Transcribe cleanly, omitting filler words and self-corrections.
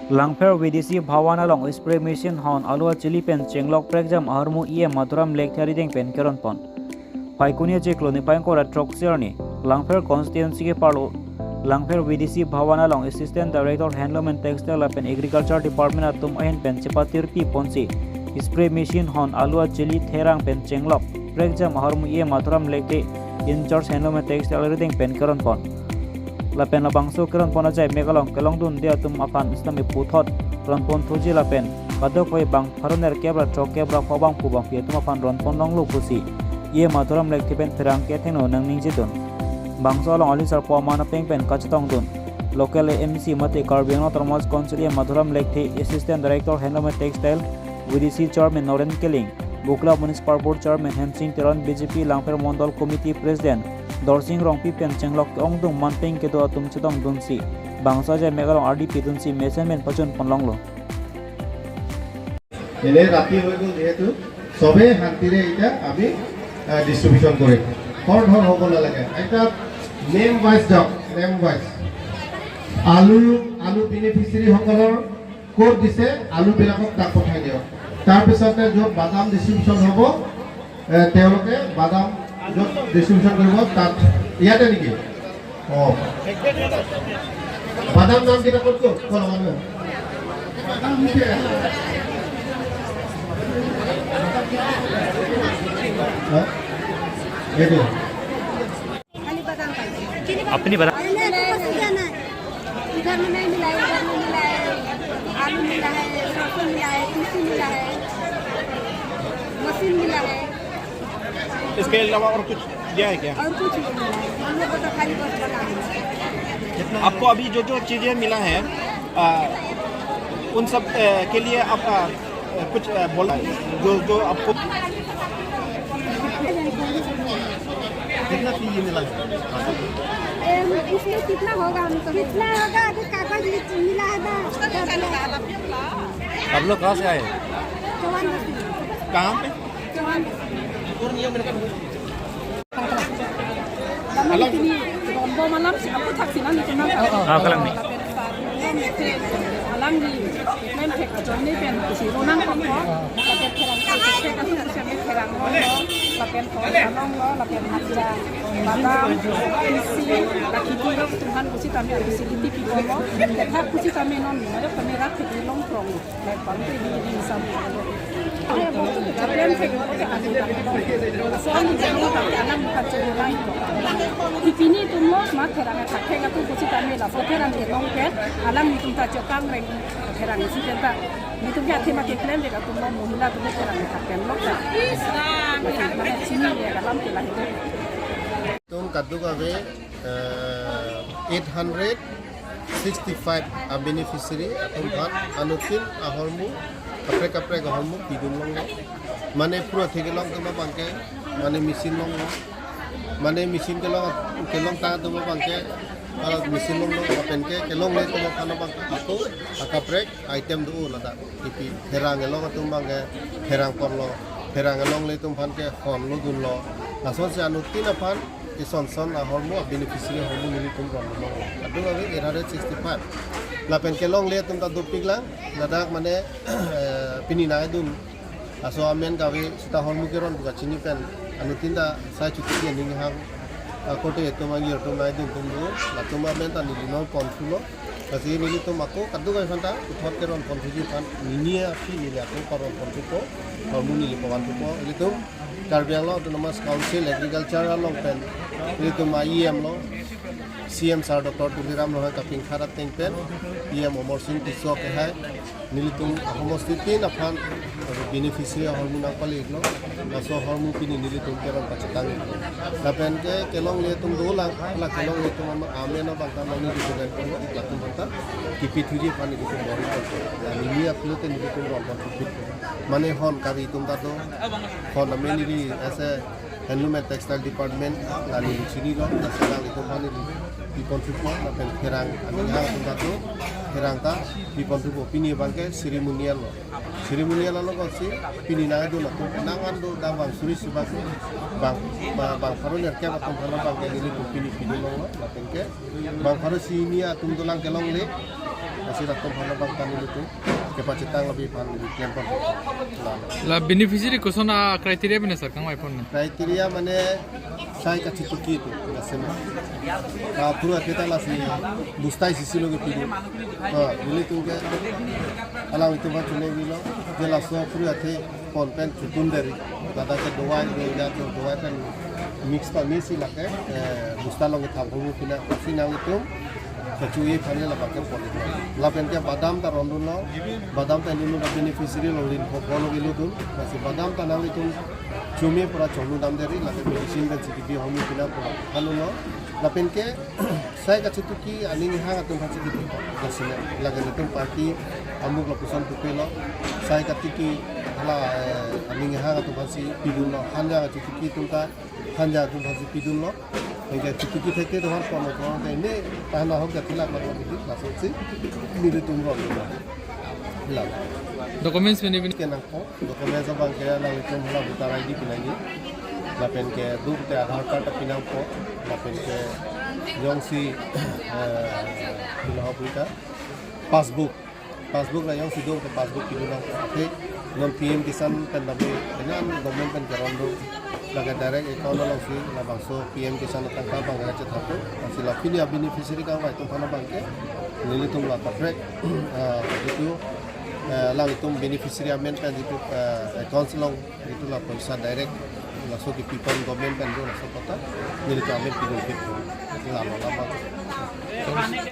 Langfer VDC Bhawana long spray machine hon alua chili pen chenglok pregjam armu ie maturam lek thari deng pen keron pon. Paikunia jeklo ni paingkora troxier ni Langfer constituency ke parlo Langfer VDC Bhawana long assistant director handloom and textile pen agriculture department atum ahen pen cepatir pi ponsi spray machine hon alua chili therang pen chenglok pregjam armu ie maturam lek the in charge handloom and textile deng pen keron pon. Lapen labangso keron pon ajai megalong kelong dun dia tum apan islami puthot ron pon thuji lapen kadok koi bang faroner kebra trok kebra phobang phubang pie tum apan ron pon long lu pusi ye maturam lek thipen therang ke theno nang ning jidun bangso long ali sar po mana peng pen kachatong dun local MC mate karbino termos consul ye maturam lek the assistant director handloom textile VDC chairman Noren Keling Bukla Municipal Board Chairman Hemsing Teron BJP Langfer Mondol Committee President Dorsing Rongpi Pen Chenglok Ongdung Manpeng Kedo Atum Chitong Dunsi Bangsa Jai Megalong RDP Dunsi Measurement Pachun Ponlonglo Ele rati hoi gol jehetu sobe hantire eta ami distribution kore hor hor hobol lage eta name wise job name wise alu beneficiary hokolor code dise alu bilakok dak pothai dio tar pisote jo badam distribution hobo teoloke badam jo distribution koribo tat iate niki oh badam nam kita kotko kono manu badam nike gitu अपनी बता इधर में नहीं मिला है उधर में मिला है आलू मिला है सरसों मिला है तीसी मिला है मशीन मिला है इसके अलावा और कुछ दिया है क्या? और कुछ नहीं मिला है हम लोग को तो खाली बस बना है आपको अभी जो जो चीज़ें मिला है उन सब के लिए आप कुछ बोला जो आपको कितना फी मिला है? इसमें कितना होगा हमको कितना होगा अभी कागज मिला है ना आप लोग कहाँ से आए? कहाँ पे? malam si aku taksiran itu nak kalang ni malam di main pek aja ni pen si runang kongko lapen kerang kan sami kerang kongko lapen kongko lapen haja badam isi laki tiga Tuhan kusi kami ada sini di pipomo tetap kusi kami non ada kamera di long prong lepas itu di sami ada waktu kejadian pek oke ada soalnya jangan tak alam kacau di sini tu mau mat kerang tak kerang tu kusi kami lah kerang di long pet alam itu tak cokang reng kerang isi tempat itu dia tema keklen dia tu mau muhila tu kerang tak kerang lok tak mana sini dia dalam kelah itu तुम कद्दू का वे 865 बेनिफिशियरी तुम भात अनुतिन आहरमु कपरे कपरे गहरमु पिदुन लंग माने पूरा थे लंग तुम बांके माने मशीन लंग माने मशीन के लंग ता तुम बांके मशीन लंग अपन के लंग ले तुम खाना बांके आको कपरे आइटम दो लदा टिपी फेरांग लंग तुम बांके फेरांग पर लो फेरांग लंग ले तुम भान के हॉन लो दुन लो लासों से अनुतिन अपन ison ahormu beneficiary ahormu nili tum ron lo adu abi 865 la pen kelong le tum ta dupik la ladak mane pini na dun aso amen gawe sta ahormu keron buka chini pen anu tinda sai chuti ni hang kote to mangir to na dun tum do la tum amen ta nili no konfulo kasi nili tum ako kadu ga fanta uthot keron konfuji pan nini api nili ako karon konfuko ahormu nili pawan ko ili tum Karbiang lo autonomous council agriculture lo pen itu IEM lo CM Sir Dr. Tuliram lo kaping kharat tengpen IEM Omar Singh Tisok hai nilitum homostiti na phan beneficiary hormona pali lo naso hormu pini nilitum keron pachatang na pen ke kelong le tum do la kelong le tum ame na bangta mani disedan ko la tum bangta kipi thuji pani dikum bori ko ni aplo te nilitum ron pa fit mane hon kari tum ta do hon ameni di ऐसे handloom and textile department lali chini lo nasional itu pani di konfirmo na pen kerang ani hang tum ta kerang ta di konfirmo pini bangke ceremonial lo ko si pini na do na tum nangan do da bang suri sibak bang faro ner ke tum faro bang ke ni tum pini lo na pen ke bang faro si ni tum tulang kelong le masih datang pada bang tani itu kepacetan lebih pan lebih kelempar La beneficiary ko sona criteria bina sir kang iPhone na. kriteria mana saya kasih tuki itu nasema pura kita lah si bustai sisi logo pidu beli tu ke alam itu macam ni bilo jelas so pura te konten cutun dari kata ke doa kan mix pa misi lah ke busta logo thapu pina sina itu kecui panel lah pakai politik lapen ke badam ta rondulo badam ta dulu na beneficiary lo rin follow gilu tu masih badam ta nang itu cumi pura cholu dam dari lapen medicine dan CTP homi pina pura halulo lapen ke saya kasih tuki ani hang atau kasih tuki kasih lagan itu parti amuk lapusan pupelo saya kasih tuki hala ani hang atau kasih pidulo hanya kasih tuki tu ta hanya tu kasih pidulo Hingga cuci kita itu harus kono ini tanah hok jatilah kalau begitu langsung sih ini tunggu lah. Documents bini bini. Kenapa? Dokumen sebab kaya lang itu mula buta ID pinagi. Lapen ke duk te Aadhaar card pinang po. Lapen ke yung si pinaka passbook na yung si duk te passbook pinang po. Okay. Non PM Kisan pendabi dengan government pen kerondo. Laga direct account lang si labangso PM Kisan tangka bang raja thapu. Sila pili beneficiary ka itu pana bangke. Nilitum la track itu lang itong beneficiary amendment itu account long itu lah paisa direct langsung di people government kan do langsung kota nilito amen pidul fit lama